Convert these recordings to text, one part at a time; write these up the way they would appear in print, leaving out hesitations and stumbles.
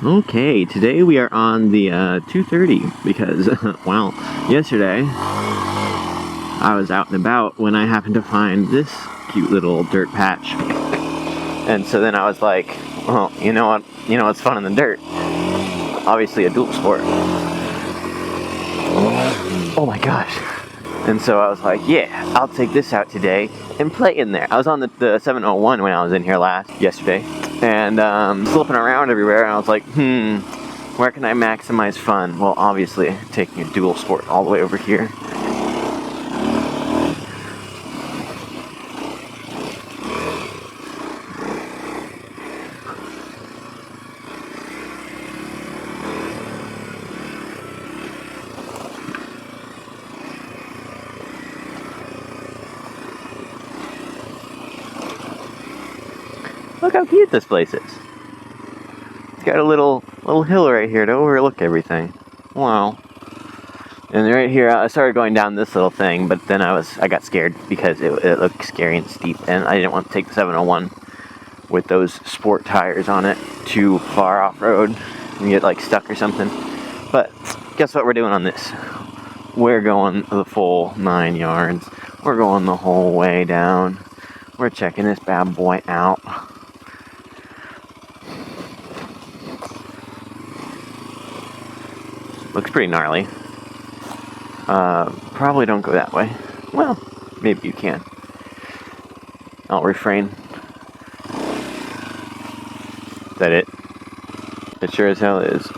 Okay, today we are on the 230 because, well, yesterday I was out and about when I happened to find this cute little dirt patch. And so then I was like, well, you know what? You know what's fun in the dirt? Obviously a dual sport. Oh my gosh. And so I was like, yeah, I'll take this out today and play in there. I was on the 701 when I was in here yesterday. And slipping around everywhere, and I was like, where can I maximize fun? Well, obviously, taking a dual sport all the way over here. Look how cute this place is. It's got a little hill right here to overlook everything. Wow. And right here, I started going down this little thing, but then I got scared because it looked scary and steep, and I didn't want to take the 701 with those sport tires on it too far off-road and get like stuck or something. But guess what we're doing on this? We're going the full 9 yards. We're going the whole way down. We're checking this bad boy out. Looks pretty gnarly. Probably don't go that way. Well, maybe you can. I'll refrain. Is that it? It sure as hell is.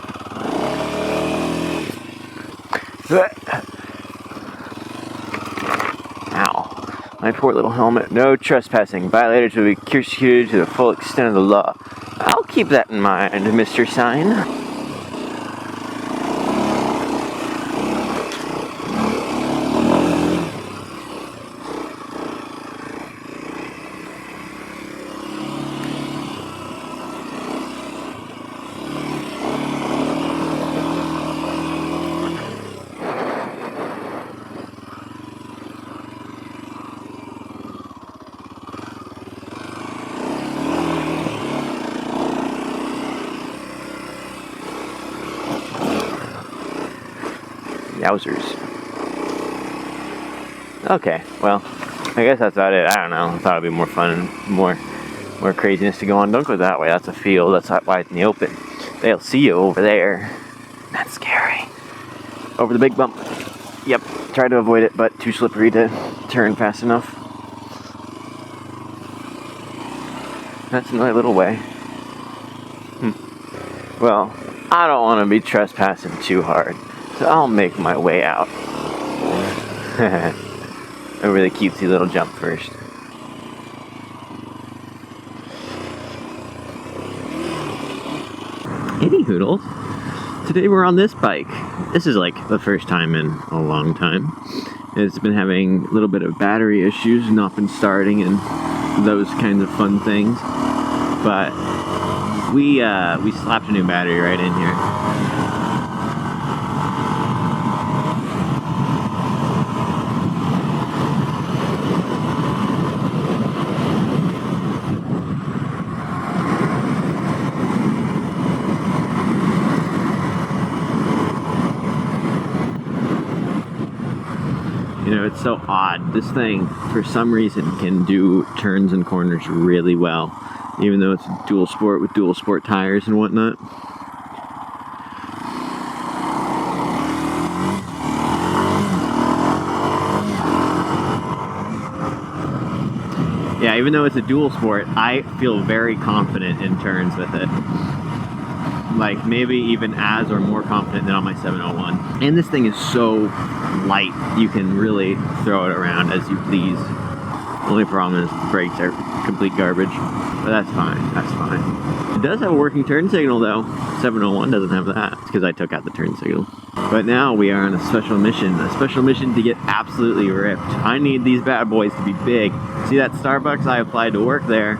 Ow. My poor little helmet. No trespassing. Violators will be prosecuted to the full extent of the law. I'll keep that in mind, Mr. Sign. Yowzers. Okay, well, I guess that's about it. I don't know. I thought it'd be more fun and more craziness to go on. Don't go that way. That's a field. That's why it's in the open. They'll see you over there. That's scary. Over the big bump. Yep. Tried to avoid it, but too slippery to turn fast enough. That's another little way. Well, I don't want to be trespassing too hard. So I'll make my way out. Over the cutesy little jump first. Hey hoodles. Today we're on this bike. This is like the first time in a long time. It's been having a little bit of battery issues, not been starting and those kinds of fun things. But we slapped a new battery right in here. You know, it's so odd. This thing, for some reason, can do turns and corners really well, even though it's a dual sport with dual sport tires and whatnot. Yeah, even though it's a dual sport, I feel very confident in turns with it. Like, maybe even as or more confident than on my 701. And this thing is so light, you can really throw it around as you please. The only problem is the brakes are complete garbage. But that's fine, that's fine. It does have a working turn signal though. 701 doesn't have that. It's because I took out the turn signal. But now we are on a special mission to get absolutely ripped. I need these bad boys to be big. See that Starbucks I applied to work there?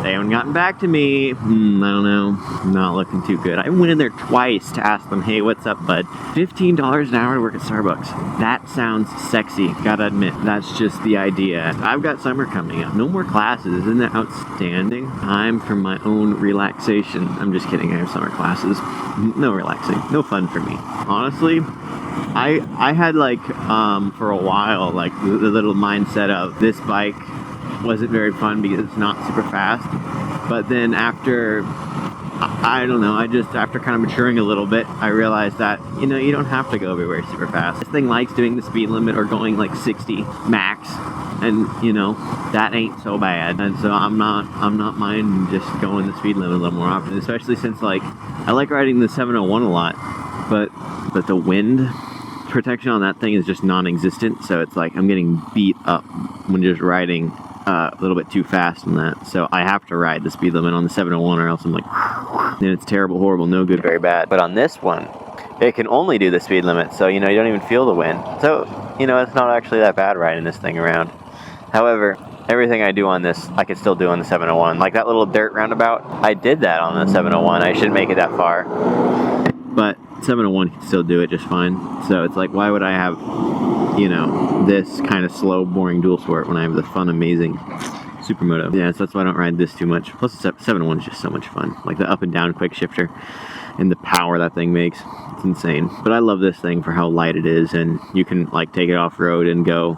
They haven't gotten back to me. I don't know. Not looking too good. I went in there twice to ask them, hey, what's up, bud? $15 an hour to work at Starbucks. That sounds sexy. Gotta admit, that's just the idea. I've got summer coming up. No more classes. Isn't that outstanding? Time for my own relaxation. I'm just kidding. I have summer classes. No relaxing. No fun for me. Honestly, I had like, for a while, like the little mindset of this bike wasn't very fun because it's not super fast. But then after, I don't know, after kind of maturing a little bit, I realized that, you know, you don't have to go everywhere super fast. This thing likes doing the speed limit or going like 60 max, and you know, that ain't so bad. And so I'm not minding just going the speed limit a little more often, especially since like, I like riding the 701 a lot, but the wind protection on that thing is just non-existent, so it's like I'm getting beat up when just riding a little bit too fast on that. So I have to ride the speed limit on the 701 or else I'm like, and it's terrible, horrible, no good, very bad. But on this one, it can only do the speed limit, so you know, you don't even feel the wind. So, you know, it's not actually that bad riding this thing around. However, everything I do on this, I could still do on the 701. Like that little dirt roundabout, I did that on the 701. I shouldn't make it that far. But 701 can still do it just fine. So it's like, why would I have, you know, this kind of slow, boring dual sport when I have the fun, amazing Supermoto? Yeah, so that's why I don't ride this too much. Plus the 701 is just so much fun. Like the up and down quick shifter and the power that thing makes. It's insane. But I love this thing for how light it is, and you can like take it off road and go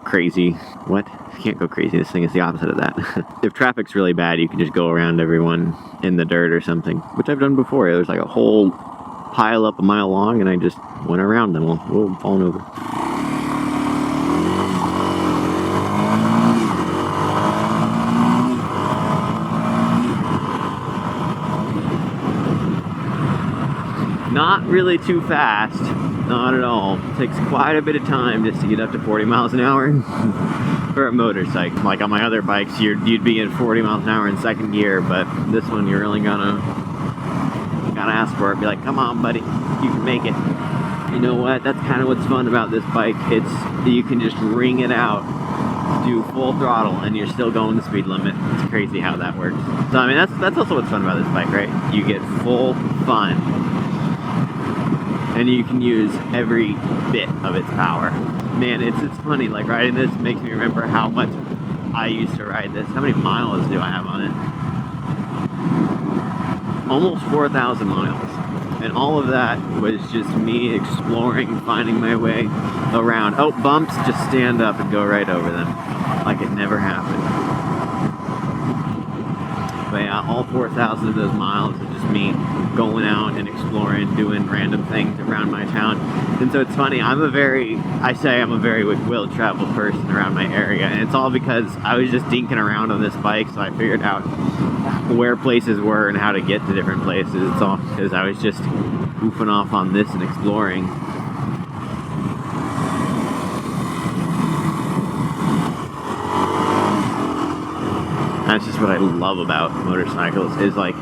crazy. What? You can't go crazy. This thing is the opposite of that. If traffic's really bad, you can just go around everyone in the dirt or something, which I've done before. There's like a whole pile up a mile long, and I just went around them while falling over. Not really too fast, not at all. It takes quite a bit of time just to get up to 40 miles an hour for a motorcycle. Like on my other bikes, you'd be in 40 miles an hour in second gear, but this one you're really gotta ask for it. Be like, come on, buddy, you can make it. You know what? That's kind of what's fun about this bike. It's you can just ring it out, do full throttle, and you're still going the speed limit. It's crazy how that works. So I mean, that's also what's fun about this bike, right? You get full fun, and you can use every bit of its power. Man, it's funny. Like riding this makes me remember how much I used to ride this. How many miles do I have on it? Almost 4,000 miles. And all of that was just me exploring, finding my way around. Oh, bumps, just stand up and go right over them. Like it never happened. But yeah, all 4,000 of those miles is just me going out and exploring, doing random things around my town. And so it's funny, I'm a very will-traveled person around my area. And it's all because I was just dinking around on this bike, so I figured out where places were and how to get to different places. It's all because I was just goofing off on this and exploring. That's just what I love about motorcycles, is like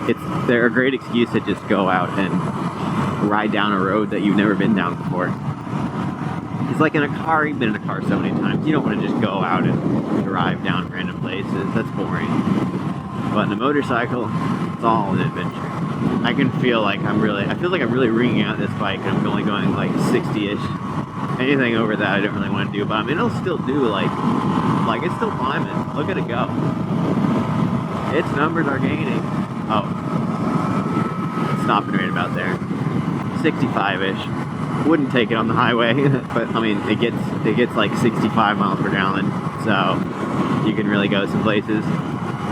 they're a great excuse to just go out and ride down a road that you've never been down before. It's like in a car, you've been in a car so many times, you don't want to just go out and drive down random places. That's boring. But in a motorcycle, it's all an adventure. I feel like I'm really ringing out this bike, and I'm only going like 60-ish. Anything over that I don't really want to do, but I mean, it'll still do like it's still climbing. Look at it go. Its numbers are gaining. Oh, stopping right about there. 65-ish. Wouldn't take it on the highway, but I mean, it gets like 65 miles per gallon, so you can really go some places.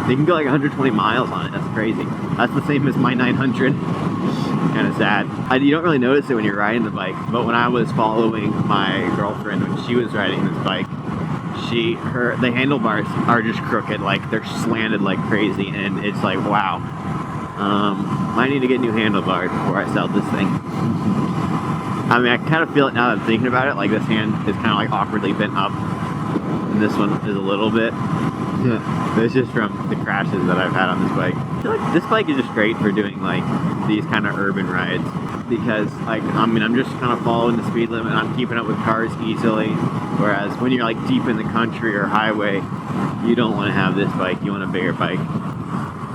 You can go like 120 miles on it. That's crazy. That's the same as my 900. Kind of sad. You don't really notice it when you're riding the bike, but when I was following my girlfriend when she was riding this bike, the handlebars are just crooked, like they're slanted like crazy, and it's like, wow. I need to get new handlebars before I sell this thing. I mean, I kind of feel it now that I'm thinking about it, like this hand is kind of like awkwardly bent up, and this one is a little bit. It's just from the crashes that I've had on this bike. I feel like this bike is just great for doing like these kind of urban rides, because like, I mean, I'm just kind of following the speed limit, I'm keeping up with cars easily, whereas when you're like deep in the country or highway, you don't want to have this bike, you want a bigger bike.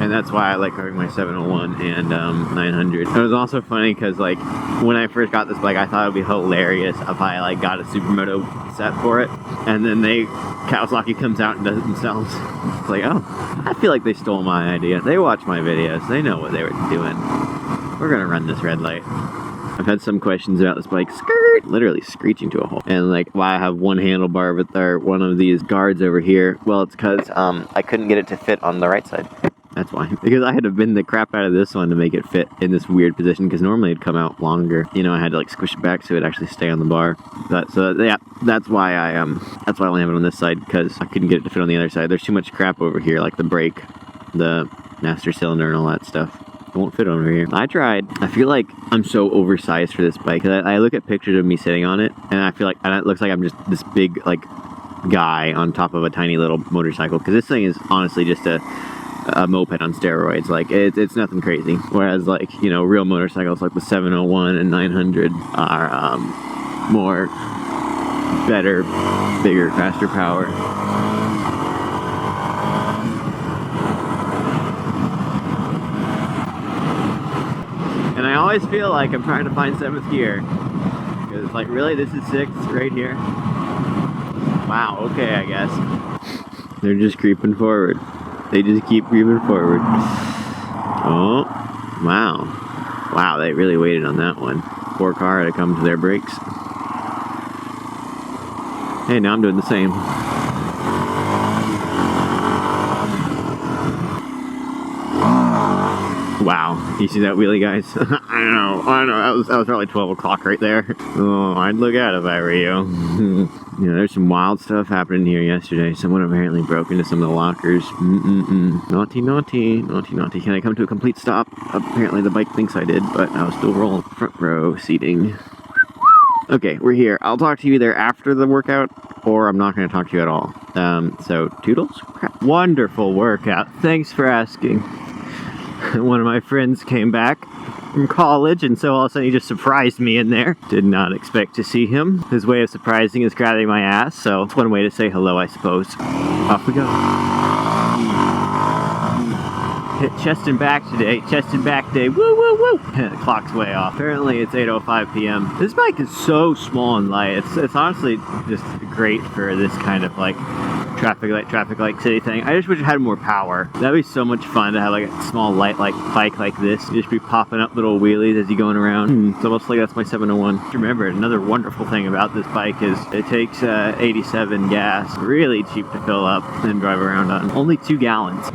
And that's why I like having my 701 and 900. It was also funny because like when I first got this bike, I thought it would be hilarious if I like got a Supermoto set for it, and then Kawasaki comes out and does it themselves. It's like, oh, I feel like they stole my idea. They watch my videos. They know what they were doing. We're gonna run this red light. I've had some questions about this bike, skirt, literally screeching to a halt. And like why I have one handlebar with one of these guards over here. Well, it's because I couldn't get it to fit on the right side. That's why. Because I had to bend the crap out of this one to make it fit in this weird position, because normally it'd come out longer. You know, I had to like squish it back so it'd actually stay on the bar. Yeah, that's why I only have it on this side, because I couldn't get it to fit on the other side. There's too much crap over here, like the brake, the master cylinder, and all that stuff. It won't fit over here. I tried. I feel like I'm so oversized for this bike. I look at pictures of me sitting on it, and I feel like it looks like I'm just this big like guy on top of a tiny little motorcycle, because this thing is honestly just a moped on steroids. Like it's nothing crazy. Whereas like, you know, real motorcycles like the 701 and 900 are more better, bigger, faster power. And I always feel like I'm trying to find 7th gear, because it's like, really, this is 6th right here? Wow, okay, I guess. They're just creeping forward. They just keep creeping forward. Oh, wow. Wow, they really waited on that one. Poor car had to come to their brakes. Hey, now I'm doing the same. Wow, you see that wheelie, guys? I know. That was probably 12 o'clock right there. Oh, I'd look out if I were you. You know, there's some wild stuff happening here yesterday. Someone apparently broke into some of the lockers. Naughty, naughty, naughty, naughty. Can I come to a complete stop? Apparently the bike thinks I did, but I was still rolling. Front row seating. Okay, we're here. I'll talk to you either after the workout, or I'm not going to talk to you at all. So, toodles? Crap. Wonderful workout. Thanks for asking. One of my friends came back from college, and so all of a sudden he just surprised me in there. Did not expect to see him. His way of surprising is grabbing my ass, so it's one way to say hello, I suppose. Off we go. Hit chest and back today. Chest and back day. Woo, woo, woo. The clock's way off. Apparently it's 8:05 p.m. This bike is so small and light. It's honestly just great for this kind of like traffic light city thing. I just wish it had more power. That'd be so much fun to have like a small light like bike like this. You just be popping up little wheelies as you're going around. It's almost like that's my 701. Remember, another wonderful thing about this bike is it takes 87 gas. Really cheap to fill up and drive around on. Only 2 gallons.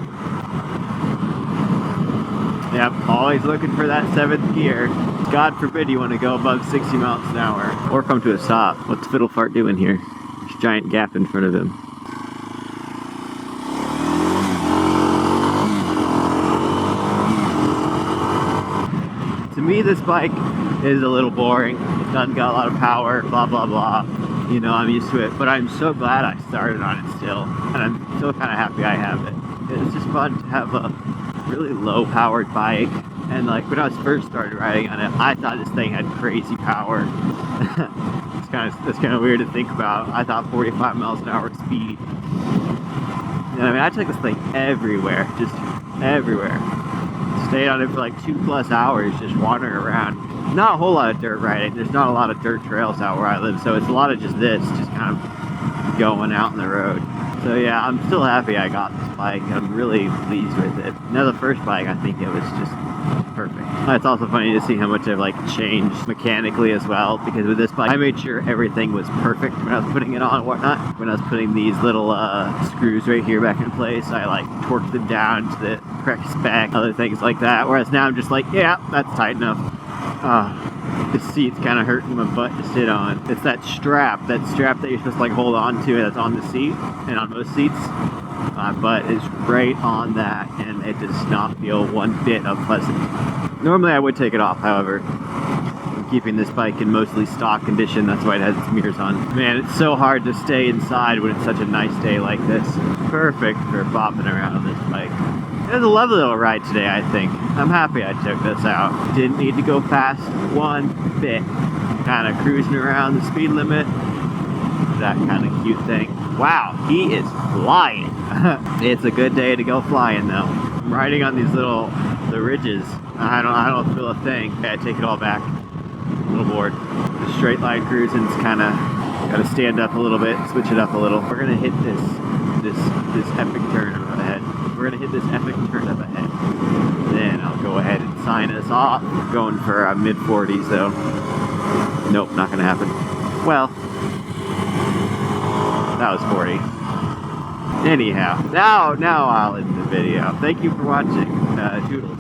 Yep, always looking for that 7th gear. God forbid you want to go above 60 miles an hour. Or come to a stop. What's Fiddle Fart doing here? There's a giant gap in front of him. To me, this bike is a little boring. It doesn't got a lot of power, blah, blah, blah. You know, I'm used to it. But I'm so glad I started on it still. And I'm still kind of happy I have it. It's just fun to have a really low-powered bike. And like when I was first started riding on it, I thought this thing had crazy power. It's kind of weird to think about. I thought 45 miles an hour speed. And I mean, I took this thing everywhere, just everywhere. Stayed on it for like 2+ hours, just wandering around. Not a whole lot of dirt riding. There's not a lot of dirt trails out where I live, so it's a lot of just kind of going out on the road. So yeah, I'm still happy I got this bike. I'm really pleased with it. Now the first bike, I think it was just perfect. It's also funny to see how much I've like changed mechanically as well, because with this bike I made sure everything was perfect when I was putting it on and whatnot. When I was putting these little screws right here back in place, I like torqued them down to the correct spec, other things like that, whereas now I'm just like, yeah, that's tight enough. The seat's kind of hurting my butt to sit on. It's that strap that you're supposed to like hold on to that's on the seat, and on most seats my butt is right on that, and it does not feel one bit unpleasant. Normally I would take it off, however. I'm keeping this bike in mostly stock condition, that's why it has its mirrors on. Man, it's so hard to stay inside when it's such a nice day like this. Perfect for bopping around on this bike. It was a lovely little ride today, I think. I'm happy I took this out. Didn't need to go fast one bit. Kind of cruising around the speed limit. That kind of cute thing. Wow, he is flying. It's a good day to go flying though. I'm riding on these the ridges. I don't feel a thing. Okay, I take it all back. A little bored. The straight line cruising's kind of gotta stand up a little bit, switch it up a little. We're gonna hit this epic turn up ahead. We're gonna hit this epic turn up ahead. Then I'll go ahead and sign us off. Going for mid 40s though. Nope, not gonna happen. Well, that was 40. Anyhow, now I'll end the video. Thank you for watching. Toodles.